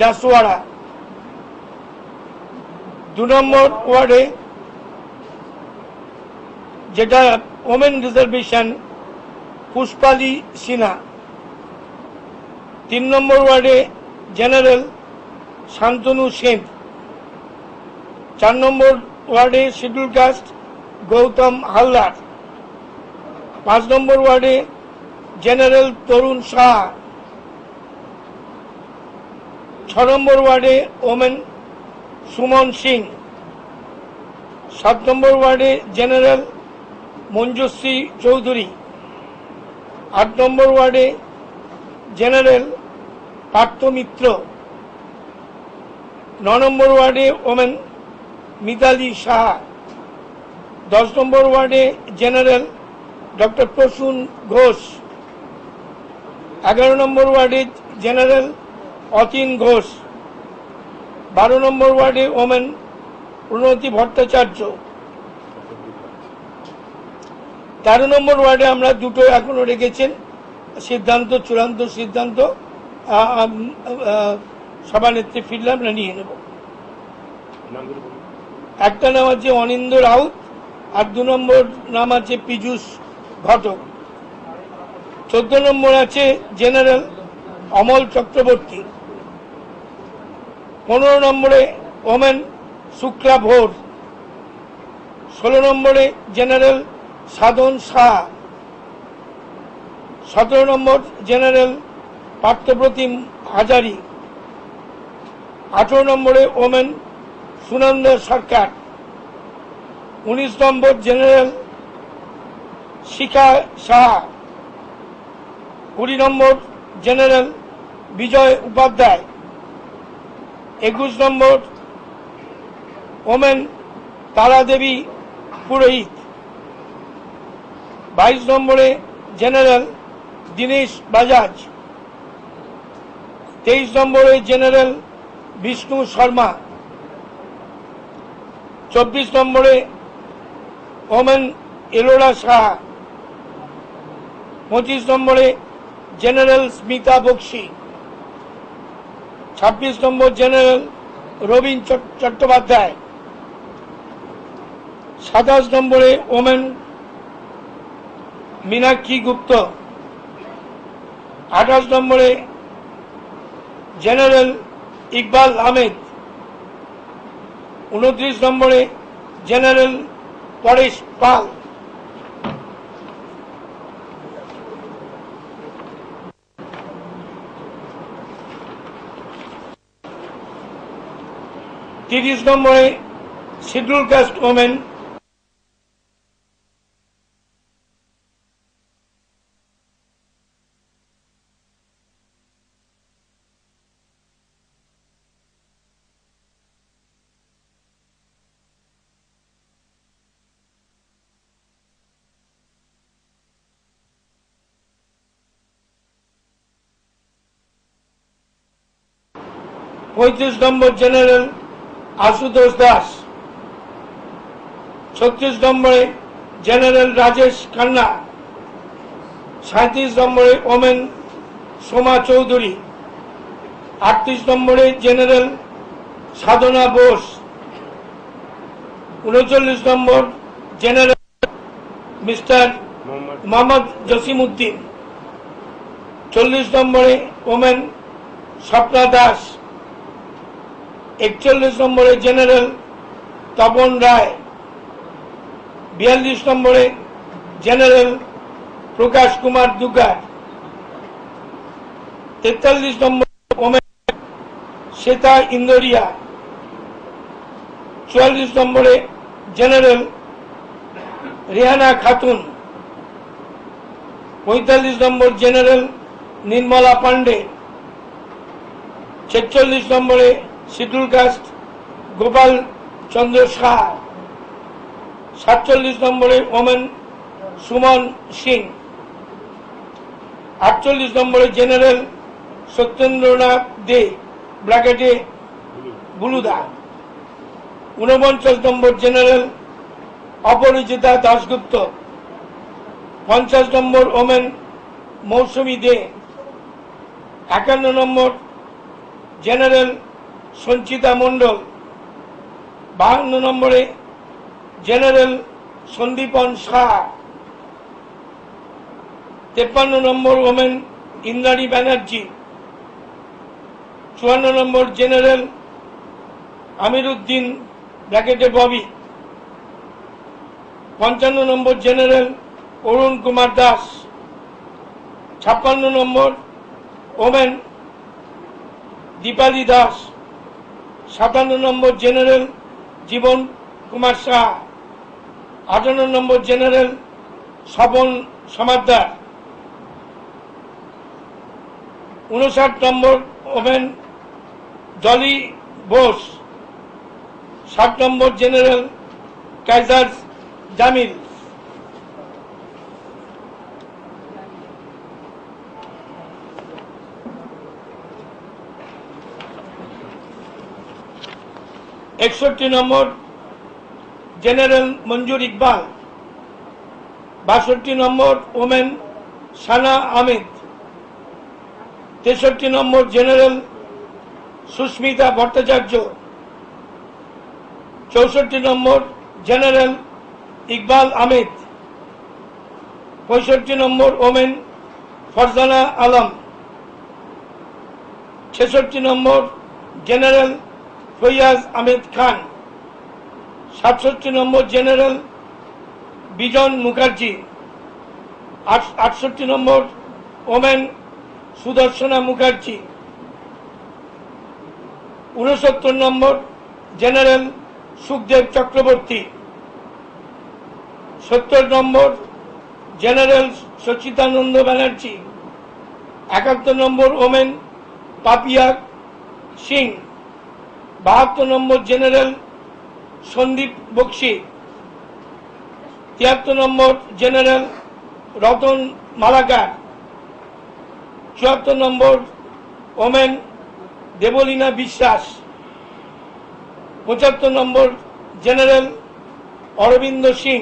জাসওয়াড়া। 2 নম্বর ওয়ার্ডে যেটা women reservation পুষ্পালী Sinha. 3 নম্বর ওয়ার্ডে জেনারেল শান্তনু সেন। 4 নম্বর ওয়ার্ডে শিডিউল কাস্ট গৌতম হালদার। 5 নম্বর ওয়ার্ডে জেনারেল তরুণ সাহা। 6 নম্বর ওয়ার্ডে ওমেন সুমন সিং। 7 নম্বর ওয়ার্ডে জেনারেল মঞ্জুশ্রী চৌধুরী। 8 নম্বর ওয়ার্ডে জেনারেল পার্থ মিত্র। 9 নম্বর ওয়ার্ডে ওমেন মিতালি সাহা। 10 নম্বর ওয়ার্ডে জেনারেল ডক্টর প্রসূন ঘোষ। 11 নম্বর ওয়ার্ডে জেনারেল অতীন ঘোষ। 12 নম্বর ওয়ার্ডে ওমেন প্রণতি ভট্টাচার্য। 13 নম্বর ওয়ার্ডে আমরা দুটো এখনো রেখেছেন, সিদ্ধান্ত চূড়ান্ত সিদ্ধান্ত সভানেত্রী ফিরলে আমরা নিয়ে নেব। একটা নাম আছে অনিন্দ রাউত আর 2 নম্বর নাম আছে পীযূষ ঘটক। 14 নম্বর আছে জেনারেল অমল চক্রবর্তী। 15 নম্বরে ওমেন শুক্লা ভোর। 16 নম্বরে জেনারেল সাধন শাহ। 17 নম্বর জেনারেল পার্থপ্রতিম হাজারি। 18 নম্বরে ওমেন সুনন্দ সরকার। 19 নম্বর জেনারেল শিখা সাহা। 20 নম্বর জেনারেল বিজয় উপাধ্যায়। 21 নম্বর ওমেন তারা দেবী পুরোহিত। 22 নম্বরে জেনারেল দীনেশ বাজাজ। 23 নম্বরে জেনারেল বিষ্ণু শর্মা। 24 নম্বরে ওমেন এলোরা সাহা। 25 নম্বরে জেনারেল স্মিতা বক্সি। 26 নম্বর জেনারেল রবীন চট্টোপাধ্যায়। 27 নম্বরে ওমেন মীনাক্ষী গুপ্ত। 28 নম্বরে জেনারেল ইকবাল আহমেদ। 29 নম্বরে জেনারেল পরেশ পাল। তিরিশ নম্বরে শিডিউল কাস্ট ওমেন পঁয়ত্রিশ নম্বর জেনারেল আশুতোষ দাস। 36 নম্বরে জেনারেল রাজেশ খান্না। 37 নম্বরে ওমেন সোমা চৌধুরী। 38 নম্বরে জেনারেল সাধনা বোস। 39 নম্বর জেনারেল মিস্টার মোহাম্মদ জসিমউদ্দিন। 40 নম্বরে ওমেন স্বপ্না দাস। 41 নম্বরে জেনারেল তপন রায়। 42 নম্বরে জেনারেল প্রকাশ কুমার দুগার। 43 নম্বর ওমেন শ্বেতা ইন্দোরিয়া। 44 নম্বরে জেনারেল রেহানা খাতুন। 45 নম্বর জেনারেল নির্মলা পান্ডে। 46 নম্বরে শিডিউল কাস্ট গোপাল চন্দ্র শাহ। 47 নম্বরে ওমেন সুমন সিং। 48 নম্বরে জেনারেল সত্যেন্দ্রনাথ দে ব্র্যাকেটে বুলুদা। 49 নম্বর জেনারেল অপরাজিতা দাশগুপ্ত। 50 নম্বর ওমেন মৌসুমী দে। 51 নম্বর জেনারেল সঞ্চিতা মণ্ডল। 52 নম্বরে জেনারেল সন্দীপন শাহ। 53 নম্বর ওমেন ইন্দ্রাণী ব্যানার্জি। 54 নম্বর জেনারেল আমির উদ্দিন ব্র্যাকেটে ববি। 55 নম্বর জেনারেল অরুণ কুমার দাস। 56 নম্বর ওমেন দীপালি দাস। 57 নম্বর জেনারেল জীবন কুমার শাহ। 58 নম্বর জেনারেল স্বপন সমাদ্দার। 59 নম্বর ওমেন জলি বোস। 60 নম্বর জেনারেল কাইজার জামিল। একষট্টি নম্বর জেনারেল মঞ্জুর ইকবাল। 62 নম্বর ওমেন সানা আহমেদ। 63 নম্বর জেনারেল সুস্মিতা ভট্টাচার্য। 64 নম্বর জেনারেল ইকবাল আহমেদ। 65 নম্বর ওমেন ফরজানা আলম। 66 নম্বর জেনারেল ফৈয়াজ আহমেদ খান। 67 নম্বর জেনারেল বিজন মুখার্জি। 68 নম্বর ওমেন সুদর্শনা মুখার্জি। 69 নম্বর জেনারেল সুখদেব চক্রবর্তী। 70 নম্বর general Sachidananda Banerjee. 71 নম্বর women Papiya Singh. 72 নম্বর general Sandeep Bakshi. 73 নম্বর general Ratan Malakar. 74 নম্বর women Debolina বিশ্বাস। 75 number general Arabinda Singh.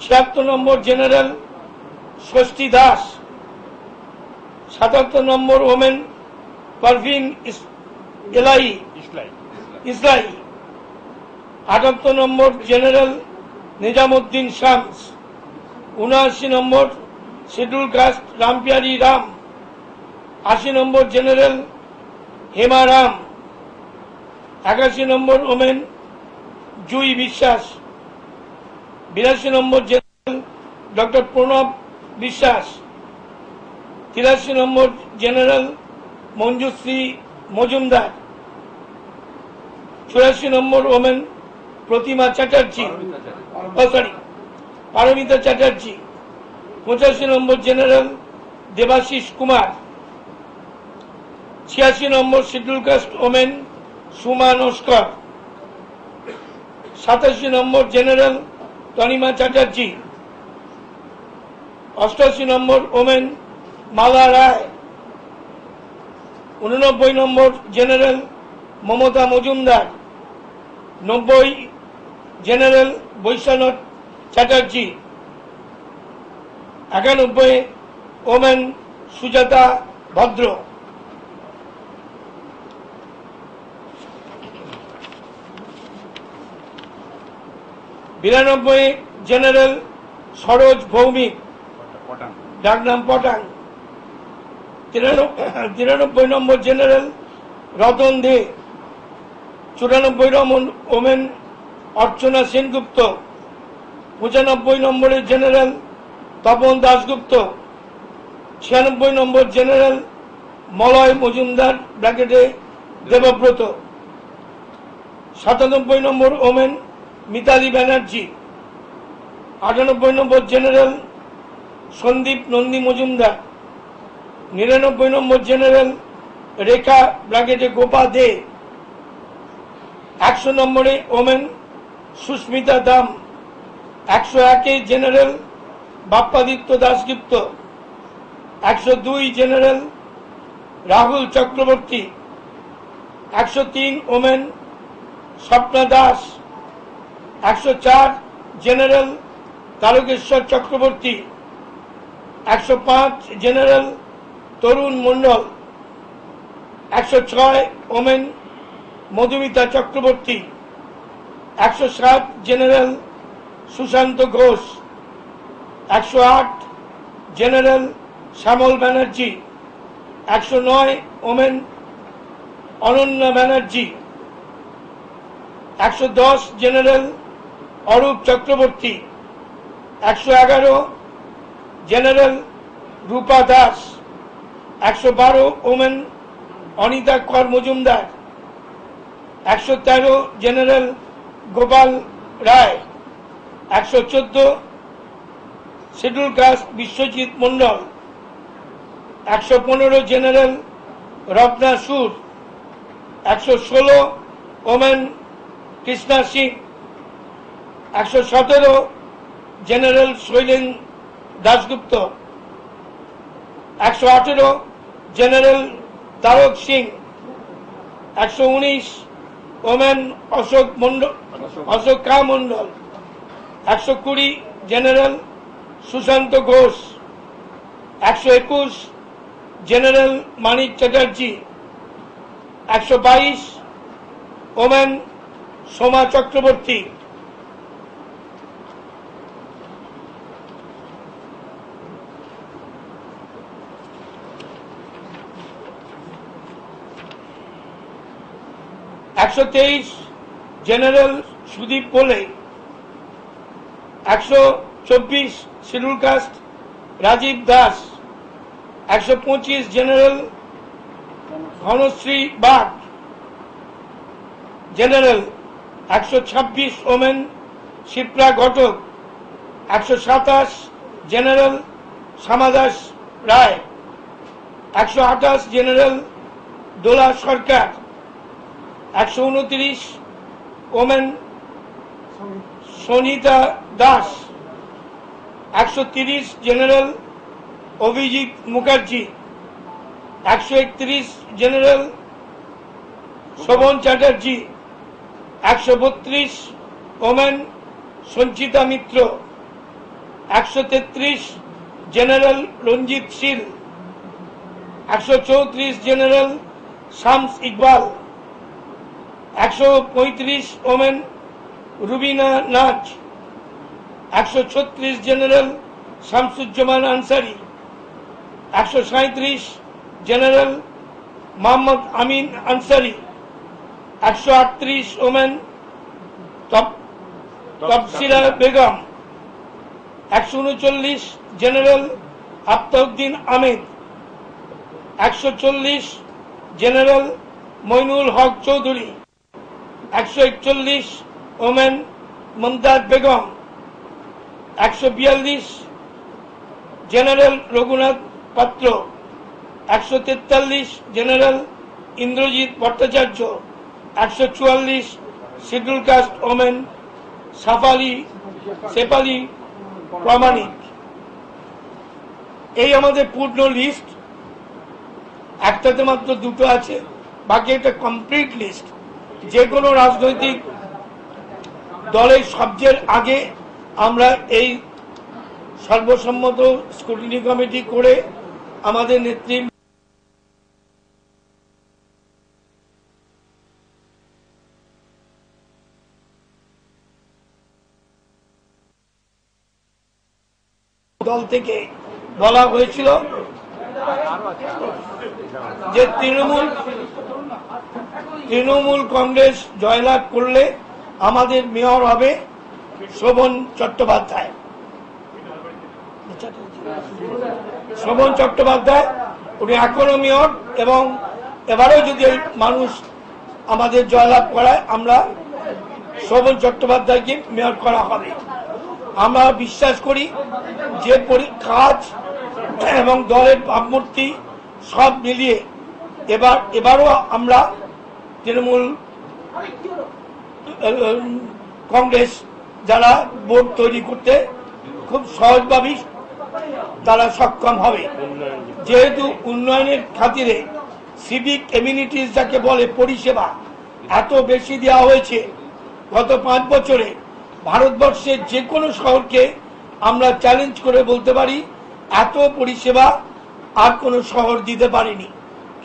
76 number general Shashthi Das. 77 number women Parvin ইসলাই। 78 number general Nizamuddin Shams. 79 number schedule caste Rampiyari Ram. 80 number general Hema Ram. 81 number women Jui Biswas. 82 number general doctor Pranab Biswas. 83 number general Manjushree Majumdar. 84 number women Pratima Chatterjee, Paramita Chatterjee. 85 number general Debashis Kumar. 86 number schedule caste women Suma Naskar. 87 number general Tanima Chatterjee. 88 number women Mala Roy. 89 number general Mamata Majumdar. 90 general Baishwanath Chatterjee. 91 women Sujata Bhadra. 92 general Saroj Bhowmik, ডাকনাম Patang. 93 number general Ratan De. 94 number women Archana Sengupta. 95 নম্বরের general Tapan Dasgupta. 96 number general Malay Majumdar ব্র্যাকেটে Debabrata. 97 number women Mitali Banerjee. 98 number general Sandip Nandi Majumdar. 99 number general Rekha ব্র্যাকেটে গোপা দে। 100 নম্বরে women Susmita দাম। 101 general Bappaditya Dasgupta. 102 general Rahul Chakraborty. 103 women Swapna Das. 104 general Tarakeshwar Chakraborty. 105 general Tarun Mondal. 106 women Madhumita Chakraborty, 107 general Sushanta Ghosh, 108 general Shyamal Banerjee, 109 women Ananya Banerjee, 110 general Arup Chakraborty, 111 general Rupa Das, 112 women Anita Kar Majumdar, 113 general Gopal Roy, 114 schedule caste Biswajit Mondal, 115 general Ratna Sur, 116 women Krishna Singh, 117 general Shailen Dasgupta, 118 general Tarak Singh, 119 women Ashok কা Mondal, 120 general Sushanta Ghosh, 121 general Manik Chatterjee, 122 women Soma Chakraborty, 123 general Sudip Pole, 124 schedule caste Rajib Das, 125 general Ghanashree Bag, general 126 women Shipra Ghatak, 127 general Shyamadas Roy, 128 general Dola Sarkar, 129 women Sanita Das, 130 general Abhijit Mukherjee, 131 general Shobhan Chatterjee, 132 women Sanchita Mitra, 133 general Ranjit Sil, 134 general Shams Iqbal, 135 women Rubina Naaz, 136 general Shamsuzzaman Ansari, 137 general Mohammad Amin Ansari, 138 women Tafsira Begum, 139 general Aftauddin Ahmed, 140 general Mainul Haque Chowdhury, 141 women Mumtaz Begum, 142 general Raghunath Patra, 143 general Indrajit Bhattacharya, 144 schedule caste women Shefali Pramanik. এই আমাদের পূর্ণ list, একটাতে মাত্র দুটো আছে, বাকি একটা কমপ্লিট লিস্ট। যে কোনো রাজনৈতিক দলের সবচেয়ে আগে আমরা এই সর্বসম্মত স্ক্রুটিনি কমিটি করে আমাদের নেত্রী দল থেকে বলা হয়েছিল যে তৃণমূল কংগ্রেস জয়লাভ করলে আমাদের মেয়র হবে শোভন চট্টোপাধ্যায়। উনি এখনো মেয়র, এবং এবারেও যদি মানুষ আমাদের জয়লাভ করায় আমরা শোভন চট্টোপাধ্যায়কে মেয়র করা হবে। আমরা বিশ্বাস করি যে কাজ এবং দলের ভাবমূর্তি সব মিলিয়ে এবারও আমরা তৃণমূল কংগ্রেস যারা বোর্ড তৈরি করতে খুব সহজভাবেই তারা সক্ষম হবে, যেহেতু উন্নয়নের খাতিরে সিভিক এমিনিটিস যাকে বলে পরিষেবা এত বেশি দেওয়া হয়েছে। গত 5 বছরে ভারতবর্ষের যে কোনো শহরকে আমরা চ্যালেঞ্জ করে বলতে পারি এত পরিষেবা আর কোনো শহর দিতে পারেনি।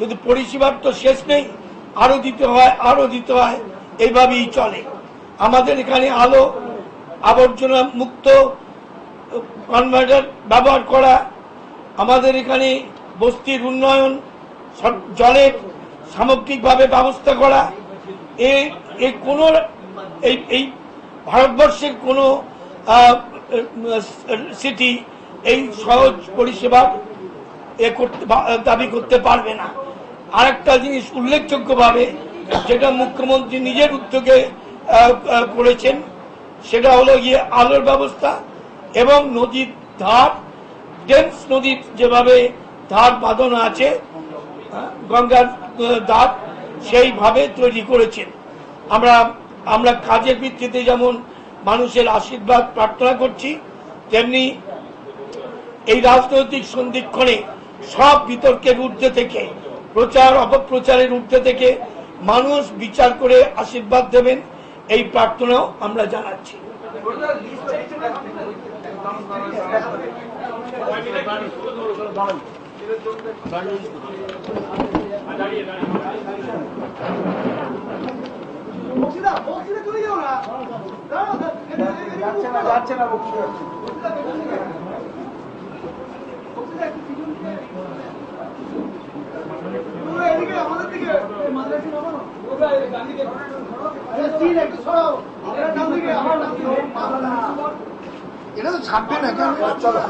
কিন্তু পরিষেবার তো শেষ নেই, আরো দিতে হয়, আরো দিতে হয়, এইভাবেই চলে। আমাদের এখানে আলো আবর্জনা মুক্ত কনভার্টার ব্যবহার করা, আমাদের এখানে বস্তির উন্নয়ন, জলের সামগ্রিকভাবে ব্যবস্থা করা, এই কোনো এই ভারতবর্ষের কোনো সিটি এই সহজ পরিষেবা দাবি করতে পারবে না। আরেকটা জিনিস উল্লেখযোগ্যভাবে যেটা মুখ্যমন্ত্রী নিজের উদ্যোগে করেছেন, সেটা হলো গিয়ে আলোর ব্যবস্থা এবং নদীর ধার, টেমস নদীর যেভাবে ধার বাঁধানো আছে, গঙ্গার ধার সেইভাবে তৈরি করেছেন। আমরা কাজের ভিত্তিতে যেমন মানুষের আশীর্বাদ প্রার্থনা করছি, তেমনি এই রাজনৈতিক সন্ধিক্ষণে সব বিতর্কের ঊর্ধ্বে থেকে, প্রচার অপপ্রচারের ঊর্ধ্বে থেকে মানুষ বিচার করে আশীর্বাদ দেবেন, এই প্রার্থনাও আমরা জানাচ্ছি। এটা তো ছাপবে না কেন? চলো